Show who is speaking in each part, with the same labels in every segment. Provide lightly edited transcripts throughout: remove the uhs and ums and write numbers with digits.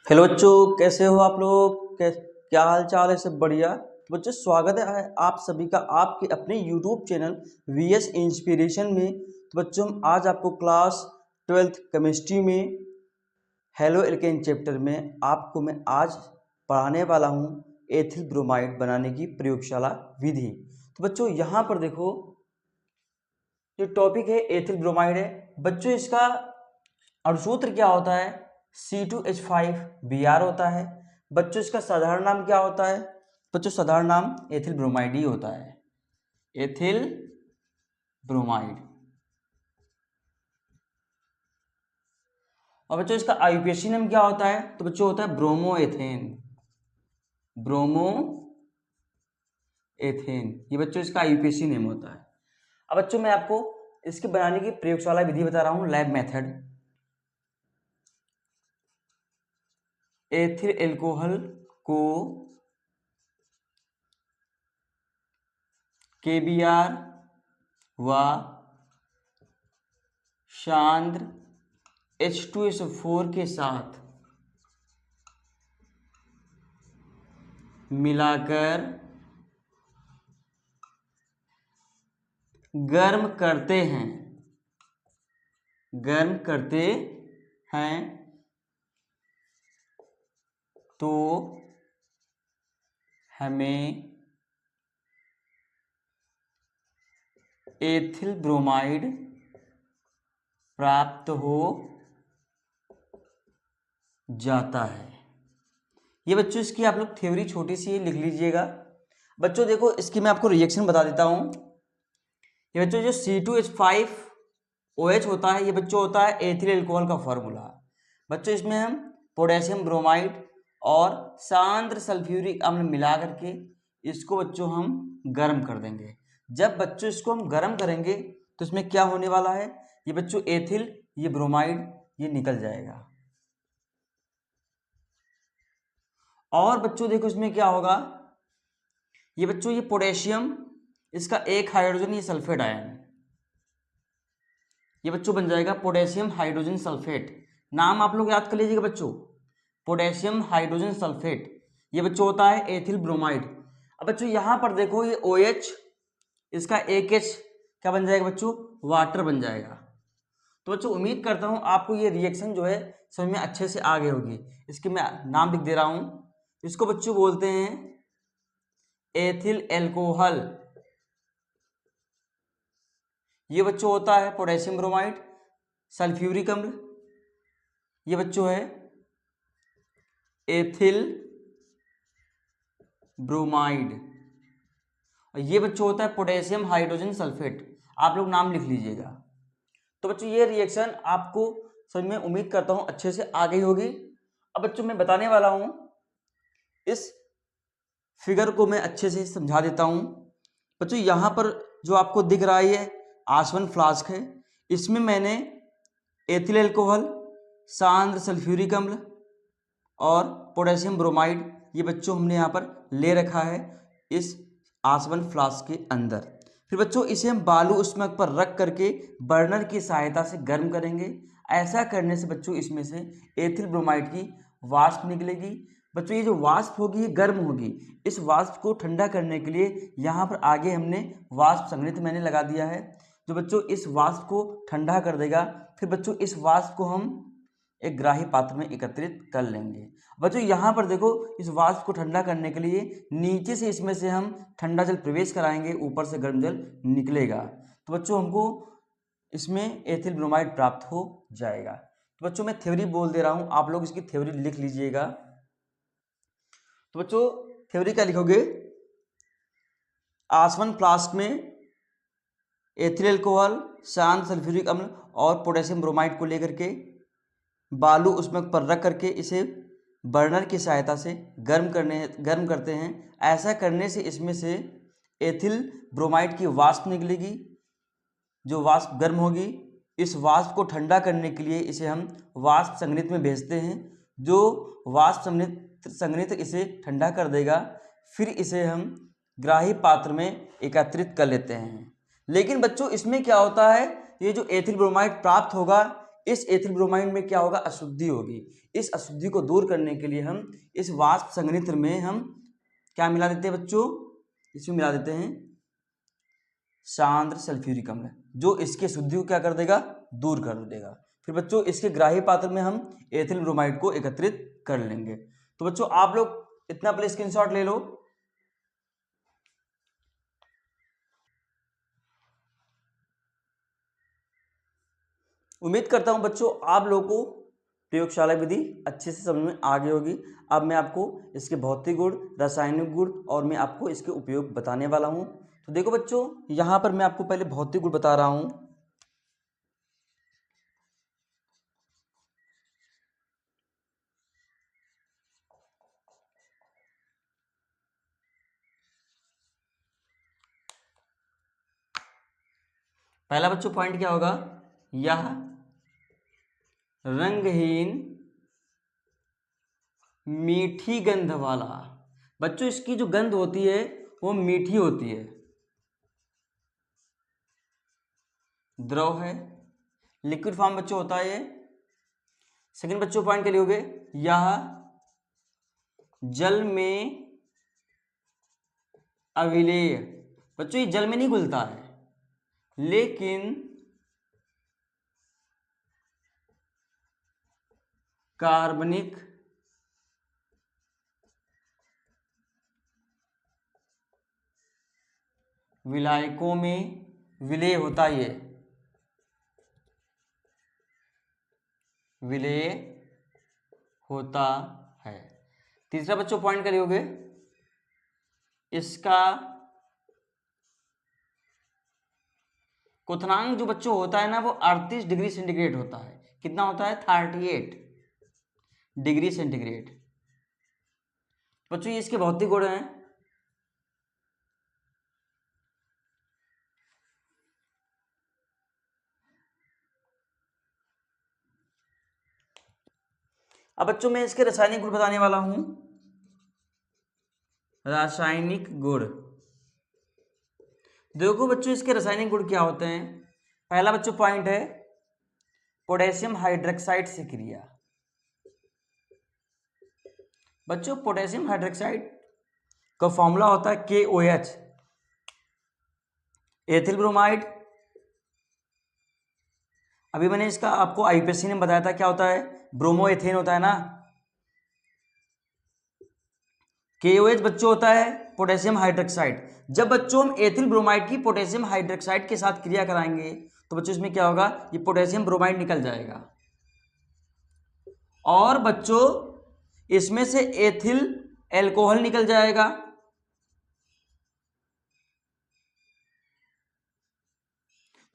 Speaker 1: Hello बच्चों, कैसे हो आप लोग? क्या हाल चाल है? सब बढ़िया। तो बच्चों, स्वागत है आप सभी का आपके अपने यूट्यूब चैनल वीएस इंस्पिरेशन में। तो बच्चों, हम आज आपको क्लास 12th केमिस्ट्री में हेलो एल्केन चैप्टर में आपको मैं आज पढ़ाने वाला हूँ एथिल ब्रोमाइड बनाने की प्रयोगशाला विधि। तो बच्चों, यहाँ पर देखो, जो टॉपिक है एथिल ब्रोमाइड है। बच्चों, इसका अणुसूत्र क्या होता है? C2H5Br होता है। बच्चों, इसका साधारण नाम क्या होता है? बच्चों, साधारण नाम एथिल ब्रोमाइड ही होता है, एथिल ब्रोमाइड। और बच्चों, इसका आईयूपीएसी नेम क्या होता है? तो बच्चों, होता है ब्रोमो एथेन। ब्रोमो एथेन, ये बच्चों इसका आईयूपीएसी नेम होता है। अब बच्चों, मैं आपको इसके बनाने की प्रयोगशाला विधि बता रहा हूँ, लैब मेथड। एथिल एल्कोहल को KBr व सांद्र H2SO4 के साथ मिलाकर गर्म करते हैं तो हमें एथिल ब्रोमाइड प्राप्त हो जाता है। ये बच्चों, इसकी आप लोग थ्योरी छोटी सी लिख लीजिएगा। बच्चों देखो, इसकी मैं आपको रिएक्शन बता देता हूं। ये बच्चों, जो C2H5OH होता है, ये बच्चों होता है एथिल एल्कोहल का फॉर्मूला। बच्चों, इसमें हम पोटेशियम ब्रोमाइड और सांद्र सल्फ्यूरिक अम्ल मिला करके इसको बच्चों हम गर्म कर देंगे। जब बच्चों इसको हम गर्म करेंगे तो इसमें क्या होने वाला है? ये बच्चों एथिल, ये ब्रोमाइड, ये निकल जाएगा। और बच्चों देखो, इसमें क्या होगा? ये बच्चों, ये पोटेशियम, इसका एक हाइड्रोजन, ये सल्फेट आयन, ये बच्चों बन जाएगा पोटेशियम हाइड्रोजन सल्फेट। नाम आप लोग याद कर लीजिएगा बच्चों, पोटेशियम हाइड्रोजन सल्फेट। ये बच्चों होता है एथिल ब्रोमाइड। अब बच्चों, यहां पर देखो, ये OH, इसका एक H क्या बन जाएगा बच्चों? वाटर बन जाएगा। तो बच्चों, उम्मीद करता हूं आपको ये रिएक्शन जो है समझ में अच्छे से आ गई होगी। इसके मैं नाम लिख दे रहा हूं। इसको बच्चों बोलते हैं एथिल एल्कोहल। ये बच्चों होता है पोटेशियम ब्रोमाइड, सल्फ्यूरिक अम्ल, ये बच्चों है एथिल ब्रोमाइड, और ये बच्चों होता है पोटेशियम हाइड्रोजन सल्फेट। आप लोग नाम लिख लीजिएगा। तो बच्चों, ये रिएक्शन आपको समझ में उम्मीद करता हूं अच्छे से आ गई होगी। अब बच्चों, मैं बताने वाला हूं, इस फिगर को मैं अच्छे से समझा देता हूं। बच्चों, यहां पर जो आपको दिख रहा है ये आसवन फ्लास्क है। इसमें मैंने एथिल एल्कोहल, सांद्र सल्फ्यूरिक अम्ल और पोटेशियम ब्रोमाइड, ये बच्चों हमने यहाँ पर ले रखा है इस आसवन फ्लास्क के अंदर। फिर बच्चों, इसे हम बालू उष्मक पर रख करके बर्नर की सहायता से गर्म करेंगे। ऐसा करने से बच्चों, इसमें से एथिल ब्रोमाइड की वाष्प निकलेगी। बच्चों, ये जो वाष्प होगी ये गर्म होगी। इस वाष्प को ठंडा करने के लिए यहाँ पर आगे हमने वाष्प संघनित्र मैंने लगा दिया है, जो बच्चों इस वाष्प को ठंडा कर देगा। फिर बच्चों, इस वाष्प को हम एक ग्राही पात्र में एकत्रित कर लेंगे। बच्चों, यहाँ पर देखो, इस वाष्प को ठंडा करने के लिए नीचे से इसमें से हम ठंडा जल प्रवेश कराएंगे, ऊपर से गर्म जल निकलेगा। तो बच्चों, हमको इसमें एथिल ब्रोमाइड प्राप्त हो जाएगा। तो बच्चों, मैं थ्योरी बोल दे रहा हूँ, आप लोग इसकी थ्योरी लिख लीजिएगा। तो बच्चों, थ्योरी क्या लिखोगे? आसवन फ्लास्क में एथिल एल्कोहल, शांत सल्फ्यूरिक अम्ल और पोटेशियम ब्रोमाइड को लेकर के बालू उष्मक पर रख करके इसे बर्नर की सहायता से गर्म करते हैं। ऐसा करने से इसमें से एथिल ब्रोमाइड की वाष्प निकलेगी, जो वाष्प गर्म होगी। इस वाष्प को ठंडा करने के लिए इसे हम वाष्प संघनित्र में भेजते हैं, जो वाष्प संघनित्र इसे ठंडा कर देगा। फिर इसे हम ग्राही पात्र में एकत्रित कर लेते हैं। लेकिन बच्चों, इसमें क्या होता है, ये जो एथिल ब्रोमाइड प्राप्त होगा, इस एथिल ब्रोमाइड में क्या होगा, अशुद्धि होगी। इस अशुद्धि को दूर करने के लिए हम इस वाष्प संघनित्र में हम क्या मिला देते हैं बच्चों, इसमें मिला देते हैं सांद्र सल्फ्यूरिक अम्ल, जो इसकी अशुद्धि को क्या कर देगा, दूर कर देगा। फिर बच्चों इसके ग्राही पात्र में हम एथिल ब्रोमाइड को एकत्रित कर लेंगे। तो बच्चों आप लोग इतना पहले स्क्रीनशॉट ले लो। उम्मीद करता हूं बच्चों आप लोगों को प्रयोगशाला विधि अच्छे से समझ में आ गई होगी। अब मैं आपको इसके भौतिक गुण, रासायनिक गुण और मैं आपको इसके उपयोग बताने वाला हूं। तो देखो बच्चों, यहां पर मैं आपको पहले भौतिक गुण बता रहा हूं। पहला बच्चों पॉइंट क्या होगा, यह रंगहीन मीठी गंध वाला। बच्चों इसकी जो गंध होती है वो मीठी होती है, द्रव है, लिक्विड फॉर्म बच्चों होता है ये। सेकंड बच्चों पॉइंट के लिए होगे, यह जल में अविलेय। बच्चों ये जल में नहीं घुलता है, लेकिन कार्बनिक विलायकों में विलेय होता है, ये विलेय होता है। तीसरा बच्चों पॉइंट कर लियोगे, इसका क्वथनांक जो बच्चों होता है ना वो 38 डिग्री सेंटीग्रेड होता है। कितना होता है, 38 डिग्री सेंटीग्रेड। बच्चों ये इसके भौतिक गुण हैं। अब बच्चों मैं इसके रासायनिक गुण बताने वाला हूं। रासायनिक गुण, देखो बच्चों इसके रासायनिक गुण क्या होते हैं। पहला बच्चों पॉइंट है पोटेशियम हाइड्रोक्साइड से क्रिया। बच्चों पोटेशियम हाइड्रोक्साइड का फॉर्मूला होता है KOH, एथिल ब्रोमाइड। अभी मैंने इसका आपको आईपीएससी ने बताया था क्या होता है, ब्रोमो एथेन होता है ना। KOH बच्चों होता है पोटेशियम हाइड्रोक्साइड। जब बच्चों हम एथिल ब्रोमाइड की पोटेशियम हाइड्रोक्साइड के साथ क्रिया कराएंगे तो बच्चों इसमें क्या होगा, ये पोटेशियम ब्रोमाइड निकल जाएगा और बच्चों इसमें से एथिल एल्कोहल निकल जाएगा।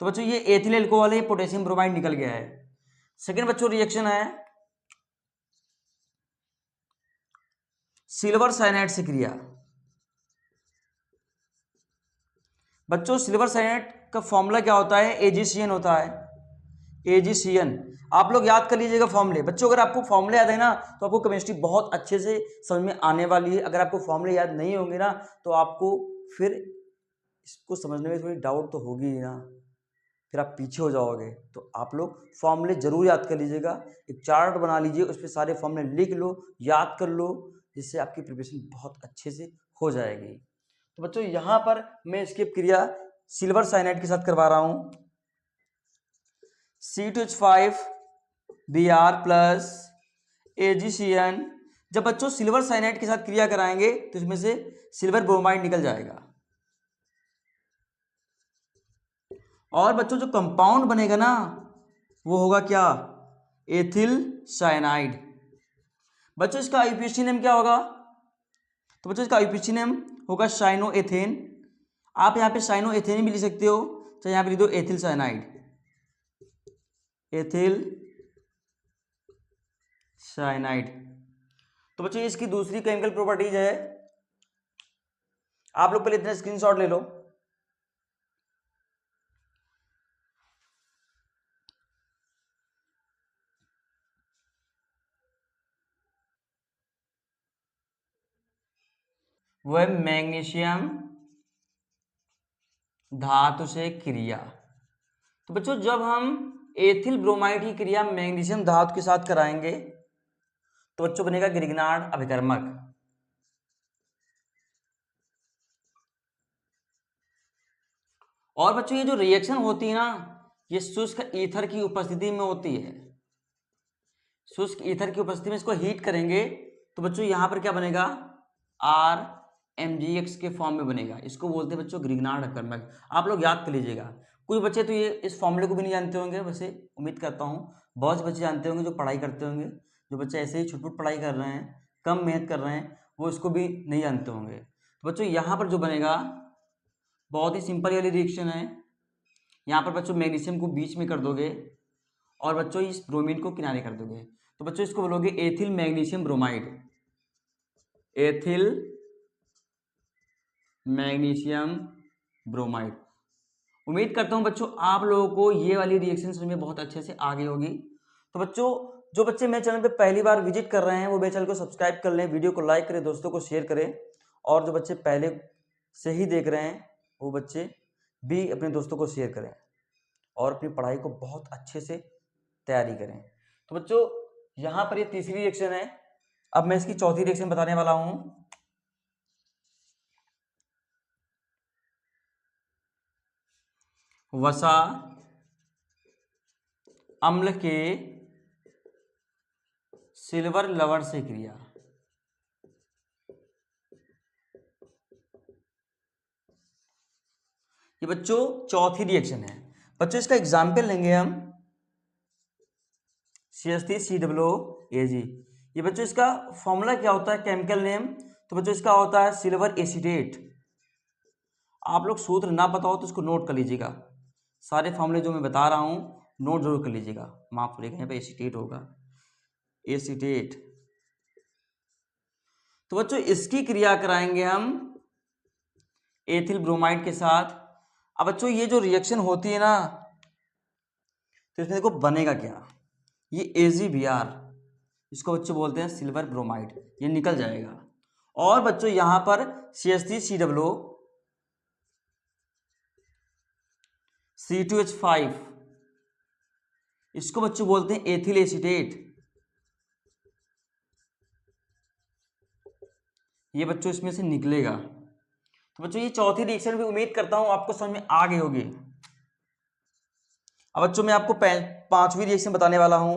Speaker 1: तो बच्चों ये एथिल एल्कोहल है, पोटेशियम ब्रोमाइड निकल गया है। सेकेंड बच्चों रिएक्शन है सिल्वर साइनाइड से क्रिया। बच्चों सिल्वर साइनाइड का फॉर्मूला क्या होता है, AgCN होता है, AgCN। आप लोग याद कर लीजिएगा फॉर्मूले। बच्चों अगर आपको फॉर्मूले याद है ना तो आपको केमिस्ट्री बहुत अच्छे से समझ में आने वाली है। अगर आपको फॉर्मूले याद नहीं होंगे ना तो आपको फिर इसको समझने में थोड़ी डाउट तो होगी ही ना, फिर आप पीछे हो जाओगे। तो आप लोग फॉर्मूले जरूर याद कर लीजिएगा, एक चार्ट बना लीजिए, उस पर सारे फॉर्मूले लिख लो, याद कर लो, जिससे आपकी प्रिपरेशन बहुत अच्छे से हो जाएगी। तो बच्चों यहां पर मैं इसकी क्रिया सिल्वर साइनाइड के साथ करवा रहा हूं, C2H5Br प्लस AgCN। जब बच्चों सिल्वर साइनाइड के साथ क्रिया कराएंगे तो इसमें से सिल्वर ब्रोमाइड निकल जाएगा और बच्चों जो कंपाउंड बनेगा ना वो होगा क्या, एथिल साइनाइड। बच्चों इसका आईपीएसी नेम क्या होगा, तो बच्चों इसका आईपीसी नेम होगा साइनोएथेन। आप यहाँ पे साइनोएथेन भी लिख सकते हो, तो यहाँ पे लिख दो एथिल साइनाइड, एथिल साइनाइड। तो बच्चों इसकी दूसरी केमिकल प्रॉपर्टीज है, आप लोग पहले इतना स्क्रीनशॉट ले लो। वो है मैग्नीशियम धातु से क्रिया। तो बच्चों जब हम एथिल ब्रोमाइड की क्रिया मैग्नीशियम धातु के साथ कराएंगे तो बच्चों बनेगा ग्रिग्नार्ड अभिकर्मक। और बच्चों ये जो रिएक्शन होती है ना, ये शुष्क ईथर की उपस्थिति में होती है। शुष्क ईथर की उपस्थिति में इसको हीट करेंगे तो बच्चों यहां पर क्या बनेगा, RMgX के फॉर्म में बनेगा। इसको बोलते हैं बच्चों ग्रिग्नार्ड अभिकर्मक। आप लोग याद कर लीजिएगा। कुछ बच्चे तो ये इस फॉर्मूले को भी नहीं जानते होंगे, वैसे उम्मीद करता हूँ बहुत से बच्चे जानते होंगे जो पढ़ाई करते होंगे। जो बच्चे ऐसे ही छुटपुट पढ़ाई कर रहे हैं, कम मेहनत कर रहे हैं, वो इसको भी नहीं जानते होंगे। तो बच्चों यहाँ पर जो बनेगा बहुत ही सिंपल वाली रिएक्शन है। यहाँ पर बच्चों मैग्नीशियम को बीच में कर दोगे और बच्चों इस ब्रोमीन को किनारे कर दोगे, तो बच्चों इसको बोलोगे ethyl magnesium bromide. Ethyl magnesium bromide. उम्मीद करता हूं बच्चों आप लोगों को ये वाली रिएक्शन समझ में बहुत अच्छे से आ गई होगी। तो बच्चों जो बच्चे मेरे चैनल पे पहली बार विजिट कर रहे हैं वो मेरे चैनल को सब्सक्राइब कर लें, वीडियो को लाइक करें, दोस्तों को शेयर करें। और जो बच्चे पहले से ही देख रहे हैं वो बच्चे भी अपने दोस्तों को शेयर करें और अपनी पढ़ाई को बहुत अच्छे से तैयारी करें। तो बच्चों यहाँ पर ये तीसरी रिएक्शन है। अब मैं इसकी चौथी रिएक्शन बताने वाला हूँ। वसा अम्ल के सिल्वर लवण से क्रिया। ये बच्चों चौथी रिएक्शन है। बच्चों इसका एग्जाम्पल लेंगे हम CH3COOAg। ये बच्चों इसका फॉर्मूला क्या होता है, केमिकल नेम, तो बच्चों इसका होता है सिल्वर एसीटेट। आप लोग सूत्र ना पता हो तो इसको नोट कर लीजिएगा। सारे फॉर्मूले जो मैं बता रहा हूं नोट जरूर कर लीजिएगा। माफ करिएगा, यहाँ पे एसीटेट होगा, एसीटेट। तो बच्चों इसकी क्रिया कराएंगे हम एथिल ब्रोमाइड के साथ। अब बच्चों ये जो रिएक्शन होती है ना, तो इसमें देखो बनेगा क्या, ये AgBr, इसको बच्चों बोलते हैं सिल्वर ब्रोमाइड, ये निकल जाएगा। और बच्चों यहां पर CH3COO C2H5, इसको बच्चों बोलते हैं एथिल एसीटेट। ये बच्चों इसमें से निकलेगा। तो बच्चों ये चौथी रिएक्शन भी उम्मीद करता हूं आपको समझ में आ गई होगी। अब बच्चों मैं आपको पांचवी रिएक्शन बताने वाला हूं,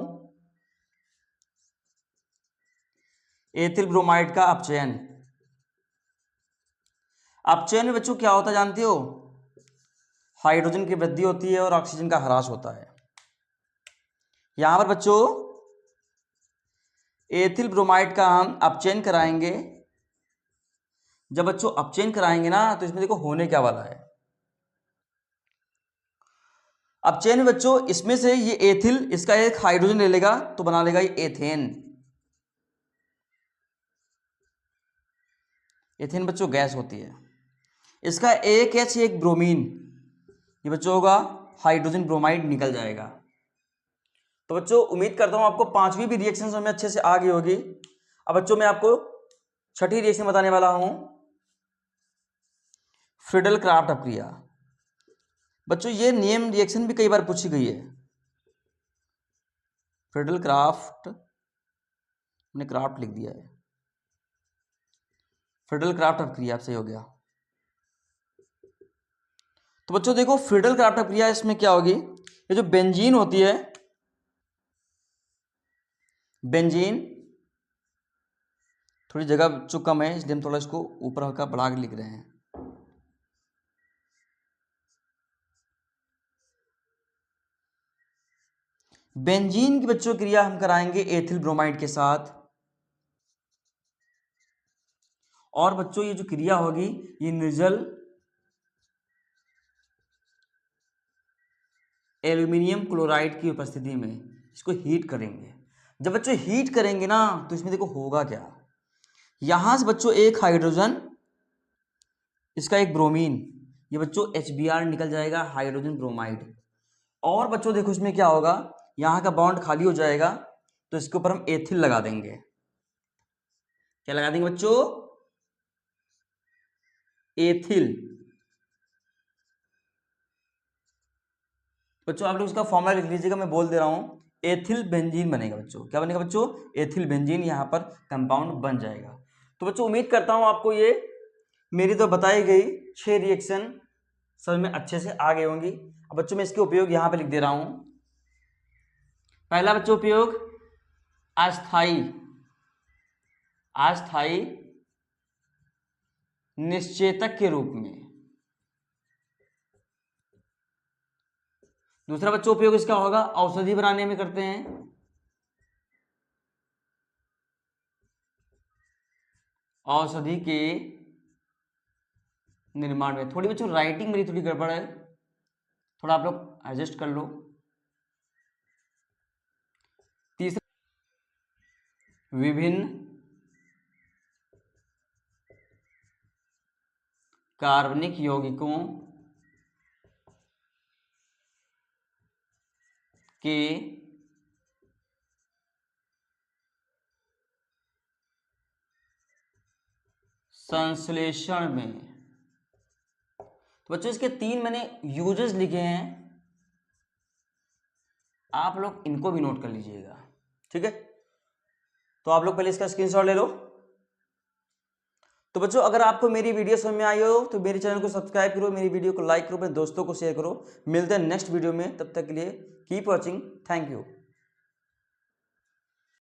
Speaker 1: एथिल ब्रोमाइड का अपचयन। अपचयन में बच्चों क्या होता है जानते हो, हाइड्रोजन की वृद्धि होती है और ऑक्सीजन का ह्रास होता है। यहां पर बच्चों एथिल ब्रोमाइड का हम अपचयन कराएंगे। जब बच्चों अपचयन कराएंगे ना तो इसमें देखो होने क्या वाला है। अपचयन में बच्चों इसमें से ये एथिल, इसका एक हाइड्रोजन ले लेगा तो बना लेगा ये एथेन। एथेन बच्चों गैस होती है। इसका एक H एक ब्रोमीन, ये बच्चों होगा हाइड्रोजन ब्रोमाइड, निकल जाएगा। तो बच्चों उम्मीद करता हूं आपको पांचवी भी रिएक्शन समझ में अच्छे से आ गई होगी। अब बच्चों मैं आपको छठी रिएक्शन बताने वाला हूं, फ्रीडल क्राफ्ट अपक्रिया। बच्चों ये नियम रिएक्शन भी कई बार पूछी गई है। फ्रीडल क्राफ्ट, मैंने क्राफ्ट लिख दिया है, फ्रीडल क्राफ्ट अपक्रिया आपसे हो गया। तो बच्चों देखो फ्रीडल क्राफ्ट अपक्रिया, इसमें क्या होगी, ये जो बेंजीन होती है, बेंजीन थोड़ी जगह चूक कम है इसलिए हम थोड़ा इसको ऊपर हल्का बढ़ा के लिख रहे हैं। बेंजीन की बच्चों क्रिया हम कराएंगे एथिल ब्रोमाइड के साथ। और बच्चों ये जो क्रिया होगी ये निर्जल एल्यूमिनियम क्लोराइड की उपस्थिति में इसको हीट करेंगे। जब बच्चों हीट करेंगे ना तो इसमें देखो होगा क्या, यहां से बच्चों एक हाइड्रोजन, इसका एक ब्रोमीन, ये बच्चों HBr निकल जाएगा, हाइड्रोजन ब्रोमाइड। और बच्चों देखो इसमें क्या होगा, यहां का बॉन्ड खाली हो जाएगा तो इसके ऊपर हम एथिल लगा देंगे। क्या लगा देंगे बच्चों, एथिल। बच्चों आप लोग इसका फॉर्मूला लिख लीजिएगा, मैं बोल दे रहा हूँ, एथिल बेंजीन बनेगा बच्चों। क्या बनेगा बच्चों? एथिल बेंजीन यहाँ पर कंपाउंड बन जाएगा। तो बच्चों उम्मीद करता हूँ आपको ये मेरी तो बताई गई 6 रिएक्शन समझ में अच्छे से आ गई होंगी। अब बच्चों मैं इसके उपयोग यहाँ पे लिख दे रहा हूँ। पहला बच्चों उपयोग अस्थाई निश्चेतक के रूप में। दूसरा बच्चों उपयोग इसका होगा औषधि बनाने में करते हैं, औषधि के निर्माण में। थोड़ी बच्चों राइटिंग मेरी थोड़ी गड़बड़ है, थोड़ा आप लोग एडजस्ट कर लो। तीसरा विभिन्न कार्बनिक यौगिकों के संश्लेषण में। तो बच्चों इसके 3 मैंने यूजेस लिखे हैं, आप लोग इनको भी नोट कर लीजिएगा, ठीक है। तो आप लोग पहले इसका स्क्रीनशॉट ले लो। तो बच्चों अगर आपको मेरी वीडियो समझ में आई हो तो मेरे चैनल को सब्सक्राइब करो, मेरी वीडियो को लाइक करो, अपने दोस्तों को शेयर करो। मिलते हैं नेक्स्ट वीडियो में, तब तक के लिए कीप वॉचिंग, थैंक यू।